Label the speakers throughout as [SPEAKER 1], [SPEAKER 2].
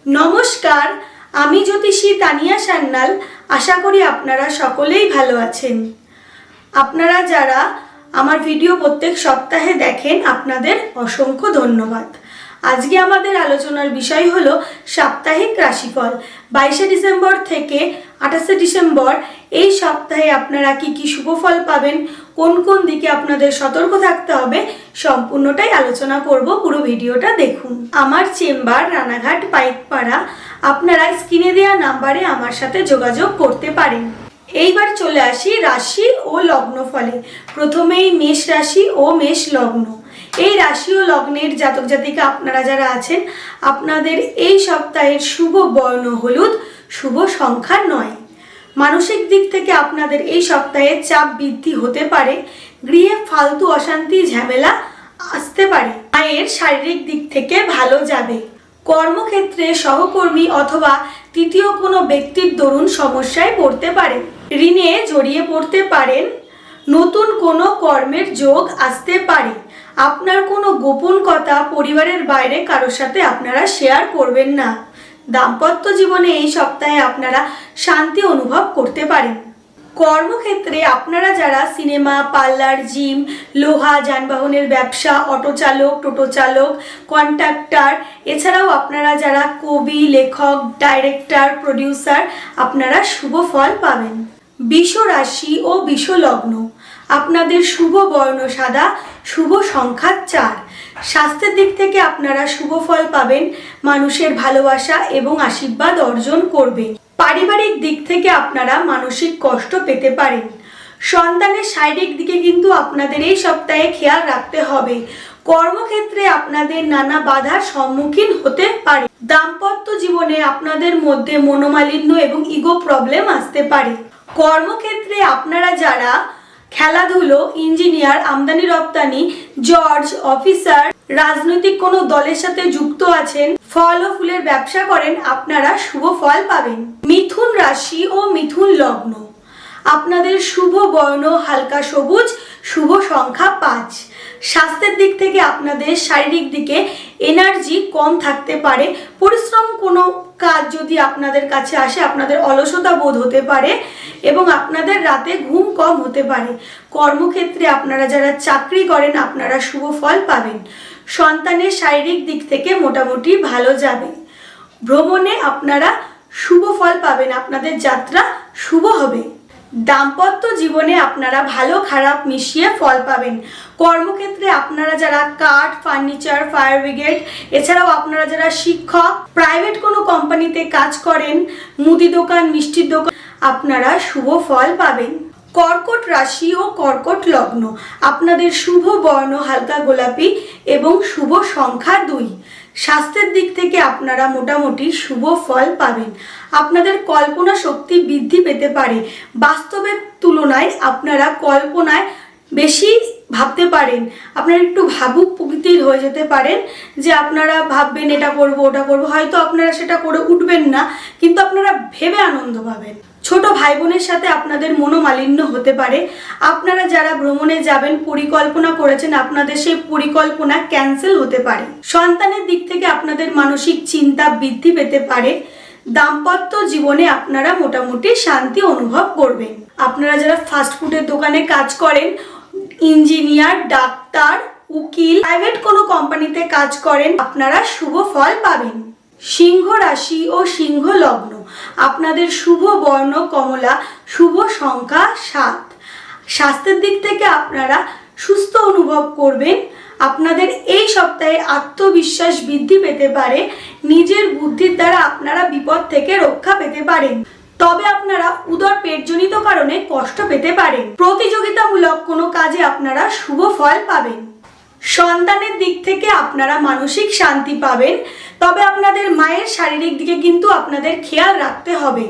[SPEAKER 1] নমস্কার, আমি জ্যোতিষী তানিয়া সান্যাল। আশা করি আপনারা সকলেই ভালো আছেন। আপনারা যারা আমার ভিডিও প্রত্যেক সপ্তাহে দেখেন, আপনাদের অসংখ্য ধন্যবাদ। আজকে আমাদের আলোচনার বিষয় হলো সাপ্তাহিক রাশিফল 22শে ডিসেম্বর থেকে 28শে ডিসেম্বর। এই সপ্তাহে আপনারা কি কি শুভ ফল পাবেন, কোন কোন দিকে আপনাদের সতর্ক থাকতে হবে, সম্পূর্ণটাই আলোচনা করব। পুরো ভিডিওটা দেখুন। আমার চেম্বার রানাঘাট পাইকপাড়া। আপনারা স্ক্রিনে দেওয়া নাম্বারে আমার সাথে যোগাযোগ করতে পারেন। এইবার চলে আসি রাশি ও লগ্ন ফলে। প্রথমেই মেষ রাশি ও মেষ লগ্ন। এই রাশি ও লগ্নের জাতক জাতিকা আপনারা যারা আছেন, আপনাদের এই সপ্তাহের শুভ বর্ণ হলুদ, শুভ সংখ্যা 9। মানসিক দিক থেকে আপনাদের এই সপ্তাহে চাপ বৃদ্ধি হতে পারে। গৃহে ফালতু অশান্তি ঝামেলা আসতে পারে। মায়ের শারীরিক দিক থেকে ভালো যাবে। কর্মক্ষেত্রে সহকর্মী অথবা তৃতীয় কোনো ব্যক্তির দরুন সমস্যায় পড়তে পারেন। ঋণে জড়িয়ে পড়তে পারেন। নতুন কোনো কর্মের যোগ আসতে পারে। আপনার কোনো গোপন কথা পরিবারের বাইরে কারোর সাথে আপনারা শেয়ার করবেন না। দাম্পত্য জীবনে এই সপ্তাহে আপনারা শান্তি অনুভব করতে পারেন। কর্মক্ষেত্রে আপনারা যারা সিনেমা, পার্লার, জিম, লোহা, যানবাহনের ব্যবসা, অটো চালক, টোটো চালক, কন্ট্রাক্টর, এছাড়াও আপনারা যারা কবি, লেখক, ডাইরেক্টর, প্রডিউসার, আপনারা শুভ ফল পাবেন। বৃষ রাশি ও বৃষ লগ্ন। আপনাদের শুভ বর্ণ সাদা, শুভ সংখ্যা 4। স্বাস্থ্যের দিক থেকে আপনারা শুভ ফল পাবেন। মানুষের ভালোবাসা এবং আশীর্বাদ অর্জন করবেন। পারিবারিক দিক থেকে আপনারা মানসিক কষ্ট পেতে পারেন। সন্তানের শারীরিক দিকে কিন্তু আপনাদের এই সপ্তাহে খেয়াল রাখতে হবে। কর্মক্ষেত্রে আপনাদের নানা বাধার সম্মুখীন হতে পারে। দাম্পত্য জীবনে আপনাদের মধ্যে মনোমালিন্য এবং ইগো প্রবলেম আসতে পারে। কর্মক্ষেত্রে আপনারা যারা খেলাধুলো, ইঞ্জিনিয়ার, আমদানি রপ্তানি, জজ, অফিসার, রাজনৈতিক কোনো দলের সাথে যুক্ত আছেন, ফল ও ফুলের ব্যবসা করেন, আপনারা শুভ ফল পাবেন। মিথুন রাশি ও মিথুন লগ্ন। আপনাদের শুভ বর্ণ হালকা সবুজ, শুভ সংখ্যা 5। স্বাস্থ্যের দিক থেকে আপনাদের শারীরিক দিকে এনার্জি কম থাকতে পারে। পরিশ্রম কোনো কাজ যদি আপনাদের কাছে আসে, আপনাদের অলসতা বোধ হতে পারে এবং আপনাদের রাতে ঘুম কম হতে পারে। কর্মক্ষেত্রে আপনারা যারা চাকরি করেন, আপনারা শুভ ফল পাবেন। সন্তানের শারীরিক দিক থেকে মোটামুটি ভালো যাবে। ভ্রমণে আপনারা শুভ ফল পাবেন। আপনাদের যাত্রা শুভ হবে। দাম্পত্য জীবনে আপনারা ভালো খারাপ মিশিয়ে ফল পাবেন। কর্মক্ষেত্রে আপনারা যারা কাঠ, ফার্নিচার, ফায়ার ব্রিগেড, এছাড়াও আপনারা যারা শিক্ষক, প্রাইভেট কোনো কোম্পানিতে কাজ করেন, মুদি দোকান, মিষ্টির দোকান, আপনারা শুভ ফল পাবেন। কর্কট রাশি ও কর্কট লগ্ন। আপনাদের শুভ বর্ণ হালকা গোলাপি এবং শুভ সংখ্যা 2। স্বাস্থ্যের দিক থেকে আপনারা মোটামুটি শুভ ফল পাবেন। আপনাদের কল্পনা শক্তি বৃদ্ধি পেতে পারে। বাস্তবের তুলনায় আপনারা কল্পনায় বেশি ভাবতে পারেন। আপনারা একটু ভাবুক প্রকৃতির হয়ে যেতে পারেন, যে আপনারা ভাববেন এটা করব ওটা করব, হয়তো আপনারা সেটা করে উঠবেন না, কিন্তু আপনারা ভেবে আনন্দ পাবেন। ছোট ভাই বোনের সাথে আপনাদের মনোমালিন্য হতে পারে। আপনারা যারা ভ্রমণে যাবেন পরিকল্পনা করেছেন, আপনাদের সেই পরিকল্পনা ক্যান্সেল হতে পারে। সন্তানের দিক থেকে আপনাদের মানসিক চিন্তা বৃদ্ধি পেতে পারে। দাম্পত্য জীবনে আপনারা মোটামুটি শান্তি অনুভব করবেন। আপনারা যারা ফাস্ট ফুডের দোকানে কাজ করেন, ইঞ্জিনিয়ার, ডাক্তার, উকিল, প্রাইভেট কোনো কোম্পানিতে কাজ করেন, আপনারা শুভ ফল পাবেন। সিংহ রাশি ও সিংহ লগ্ন। আপনাদের শুভ বর্ণ কমলা, শুভ সংখ্যা 7। স্বাস্থ্যের দিক থেকে আপনারা সুস্থ অনুভব করবেন। আপনাদের এই সপ্তাহে আত্মবিশ্বাস বৃদ্ধি পেতে পারে। নিজের বুদ্ধির দ্বারা আপনারা বিপদ থেকে রক্ষা পেতে পারেন। তবে আপনারা উদর পেটজনিত কারণে কষ্ট পেতে পারেন। প্রতিযোগিতামূলক কোনো কাজে আপনারা শুভ ফল পাবেন। সন্তানের দিক থেকে আপনারা মানসিক শান্তি পাবেন। তবে আপনাদের মায়ের শারীরিক দিকে কিন্তু আপনাদের খেয়াল রাখতে হবে।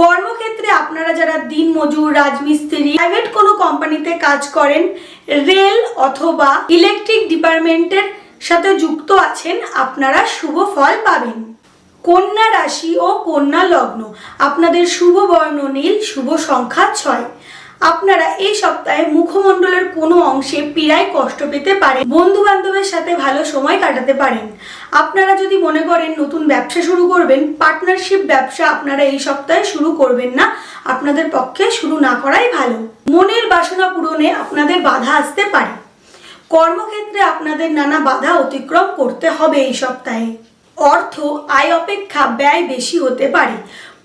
[SPEAKER 1] কর্মক্ষেত্রে আপনারা যারা দিনমজুর, রাজমিস্ত্রি, প্রাইভেট কোনো কোম্পানিতে কাজ করেন, রেল অথবা ইলেকট্রিক ডিপার্টমেন্টের সাথে যুক্ত আছেন, আপনারা শুভ ফল পাবেন। কন্যা রাশি ও কন্যা লগ্ন। আপনাদের শুভ বর্ণ নীল, শুভ সংখ্যা 6। আপনারা এই সপ্তাহে মুখমণ্ডলের কোনো অংশে পীড়ায় কষ্ট পেতে পারেন। বন্ধু বান্ধবের সাথে ভালো সময় কাটাতে পারেন। আপনারা যদি মনে করেন নতুন ব্যবসা শুরু করবেন, পার্টনারশিপ ব্যবসা আপনারা এই সপ্তাহে শুরু করবেন না, আপনাদের পক্ষে শুরু না করাই ভালো। মনের বাসনা পূরণে আপনাদের বাধা আসতে পারে। কর্মক্ষেত্রে আপনাদের নানা বাধা অতিক্রম করতে হবে এই সপ্তাহে। অর্থ আয় অপেক্ষা ব্যয় বেশি হতে পারে।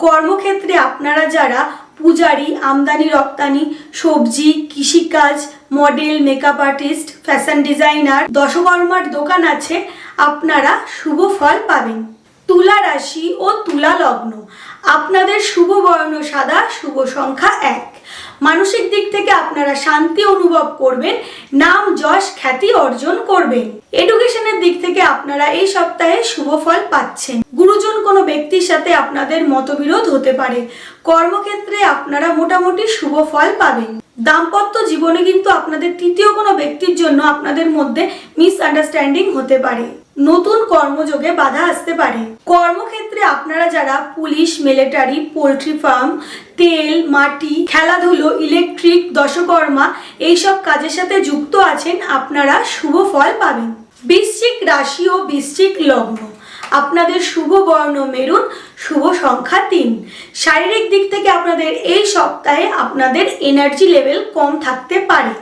[SPEAKER 1] কর্মক্ষেত্রে আপনারা যারা পূজারি, আমদানি রপ্তানি, সবজি, কৃষিকাজ, model, makeup artist, fashion designer, দশকর্মার দোকান আছে, আপনারা শুভ ফল পাবেন। তুলা রাশি ও তুলা লগ্ন, আপনাদের শুভ বর্ণ সাদা, শুভ সংখ্যা 1। মানসিক দিক থেকে আপনারা শান্তি অনুভব করবেন, নাম যশ খ্যাতি অর্জন করবেন। এডুকেশনের দিক থেকে আপনারা এই সপ্তাহে শুভ ফল পাচ্ছেন। গুরুজন কোনো ব্যক্তির সাথে আপনাদের মতবিরোধ হতে পারে। কর্মক্ষেত্রে আপনারা মোটামুটি শুভ ফল পাবেন। দাম্পত্য জীবনে কিন্তু আপনাদের তৃতীয় কোনো ব্যক্তির জন্য আপনাদের মধ্যে মিসআন্ডারস্ট্যান্ডিং হতে পারে। নতুন কর্মযোগে বাধা আসতে পারে। কর্মক্ষেত্রে আপনারা যারা পুলিশ, মিলিটারি, পোল্ট্রি ফার্ম, তেল, মাটি, খেলাধুলো, ইলেকট্রিক, দশকর্মা এইসব কাজের সাথে যুক্ত আছেন, আপনারা শুভ ফল পাবেন। বৃশ্চিক রাশি ও বৃশ্চিক লগ্ন, আপনাদের শুভ বর্ণ মেরুন, শুভ সংখ্যা 3। শারীরিক দিক থেকে আপনাদের এই সপ্তাহে আপনাদের এনার্জি লেভেল কম থাকতে পারে।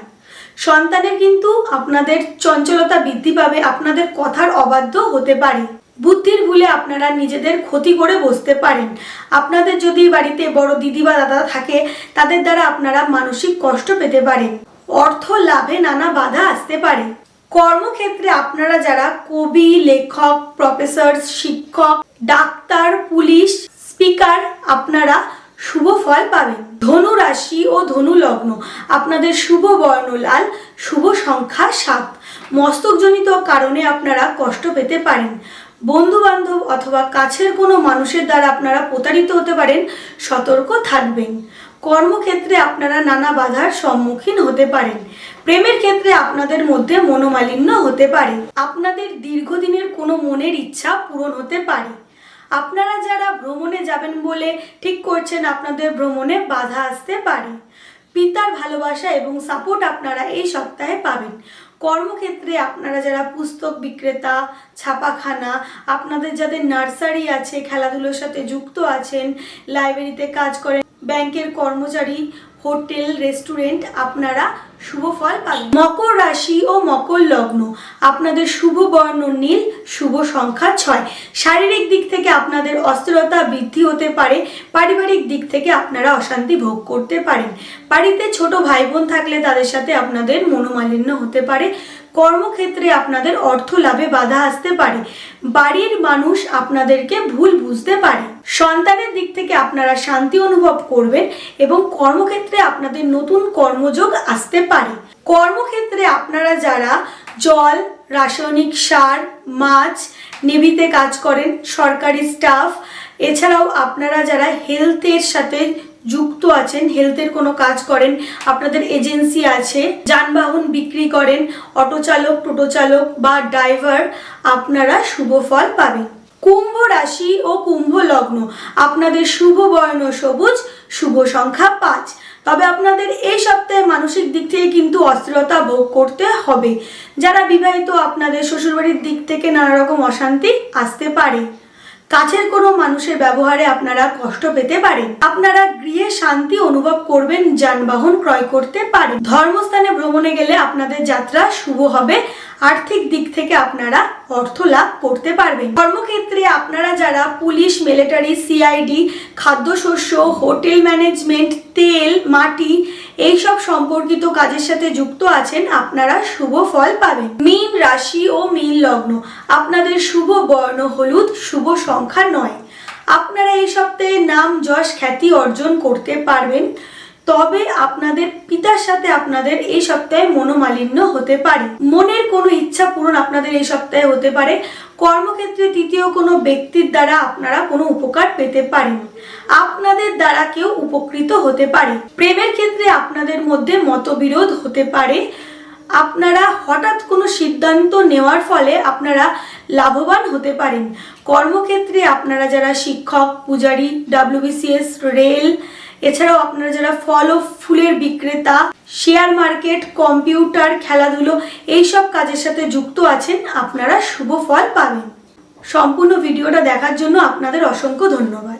[SPEAKER 1] সন্তানের কিন্তু আপনাদের চঞ্চলতা বৃদ্ধি পাবে, আপনাদের কথার অবাধ্য হতে পারে। বুদ্ধির ভুলে আপনারা নিজেদের ক্ষতি করে বসতে পারেন। আপনাদের যদি বাড়িতে বড় দিদি বা দাদা থাকে, তাদের দ্বারা আপনারা মানসিক কষ্ট পেতে পারেন। অর্থ লাভে নানা বাধা আসতে পারে। কর্মক্ষেত্রে আপনারা যারা কবি, লেখক, প্রফেসর, শিক্ষক, ডাক্তার, পুলিশ, স্পিকার, আপনারা শুভ ফল পাবেন। ধনু রাশি ও ধনু লগ্ন, আপনাদের শুভ বর্ণ লাল, শুভ সংখ্যা 7। মস্তকজনিত কারণে আপনারা কষ্ট পেতে পারেন। বন্ধু বান্ধব অথবা কাছের কোনো মানুষের দ্বারা আপনারা প্রতারিত হতে পারেন, সতর্ক থাকবেন। কর্মক্ষেত্রে আপনারা নানা বাধার সম্মুখীন হতে পারেন। প্রেমের ক্ষেত্রে আপনাদের মধ্যে মনোমালিন্য হতে পারে। আপনাদের দীর্ঘদিনের কোনো মনের ইচ্ছা পূরণ হতে পারে। আপনারা যারা ভ্রমণে যাবেন বলে ঠিক করছেন, আপনাদের ভ্রমণে বাধা আসতে পারে। পিতার ভালোবাসা এবং সাপোর্ট আপনারা এই সপ্তাহে পাবেন। কর্মক্ষেত্রে আপনারা যারা পুস্তক বিক্রেতা, ছাপাখানা, আপনাদের যাদের নার্সারি আছে, খেলাধুলোর সাথে যুক্ত আছেন, লাইব্রেরিতে কাজ করেন, ব্যাংকের কর্মচারী, হোটেল, রেস্টুরেন্ট, আপনারা শুভ ফল পাবেন। মকর রাশি ও মকর লগ্ন, আপনাদের শুভ বর্ণ নীল, শুভ সংখ্যা 6। শারীরিক দিক থেকে আপনাদের অস্থিরতা বৃদ্ধি হতে পারে। পারিবারিক দিক থেকে আপনারা অশান্তি ভোগ করতে পারেন। বাড়িতে ছোট ভাই বোন থাকলে তাদের সাথে আপনাদের মনোমালিন্য হতে পারে। কর্মক্ষেত্রে আপনাদের অর্থ লাভে বাধা আসতে পারে। বাড়ির মানুষ আপনাদেরকে ভুল বুঝতে পারে। সন্তানের দিক থেকে আপনারা শান্তি অনুভব করবেন এবং কর্মক্ষেত্রে আপনাদের নতুন কর্মযোগ আসতে পারে। কর্মক্ষেত্রে আপনারা যারা জল, রাসায়নিক সার, মাছ, নেভিতে কাজ করেন, সরকারি স্টাফ, এছাড়াও আপনারা যারা হেলথের সাথে যুক্ত আছেন, হেলথের কোনো কাজ করেন, আপনাদের এজেন্সি আছে, যানবাহন বিক্রি করেন, অটো চালক, টোটো চালক বা ড্রাইভার, আপনারা শুভ ফল পাবেন। কুম্ভ রাশি ও কুম্ভ লগ্ন, আপনাদের শুভ বর্ণ সবুজ, শুভ সংখ্যা 5। তবে আপনাদের এই সপ্তাহে মানসিক দিক থেকে কিন্তু অস্থিরতা ভোগ করতে হবে। যারা বিবাহিত, আপনাদের শ্বশুরবাড়ির দিক থেকে নানা রকম অশান্তি আসতে পারে। কাছের কোনো মানুষের ব্যবহারে আপনারা কষ্ট পেতে পারেন। আপনারা গৃহে শান্তি অনুভব করবেন, যানবাহন ক্রয় করতে পারেন। ধর্মস্থানে ভ্রমণে গেলে আপনাদের যাত্রা শুভ হবে। আর্থিক দিক থেকে আপনারা অর্থ লাভ করতে পারবেন। কর্মক্ষেত্রে আপনারা যারা পুলিশ, মিলিটারি, সিআইডি, খাদ্যশস্য, হোটেল ম্যানেজমেন্ট, তেল, মাটি এইসব সম্পর্কিত কাজের সাথে যুক্ত আছেন, আপনারা শুভ ফল পাবেন। মীন রাশি ও মীন লগ্ন, আপনাদের শুভ বর্ণ হলুদ, শুভ সংখ্যা 9। আপনারা এই সপ্তাহে নাম যশ খ্যাতি অর্জন করতে পারবেন। তবে আপনাদের পিতার সাথে আপনাদের এই সপ্তাহে মনোমালিন্য হতে পারে। মনের কোনো ইচ্ছা পূরণ আপনাদের এই সপ্তাহে হতে পারে। কর্মক্ষেত্রে তৃতীয় কোনো ব্যক্তির দ্বারা আপনারা কোনো উপকার পেতে পারেন। আপনাদের দ্বারা কেউ উপকৃত হতে পারে। প্রেমের ক্ষেত্রে আপনাদের মধ্যে মতবিরোধ হতে পারে। আপনারা হঠাৎ কোনো সিদ্ধান্ত নেওয়ার ফলে আপনারা লাভবান হতে পারেন। কর্মক্ষেত্রে আপনারা যারা শিক্ষক, পূজারী, WBCS, রেল, এছাড়াও আপনারা যারা ফল ও ফুলের বিক্রেতা, শেয়ার মার্কেট, কম্পিউটার, খেলাধুলো এইসব কাজের সাথে যুক্ত আছেন, আপনারা শুভ ফল পাবেন। সম্পূর্ণ ভিডিওটা দেখার জন্য আপনাদের অসংখ্য ধন্যবাদ।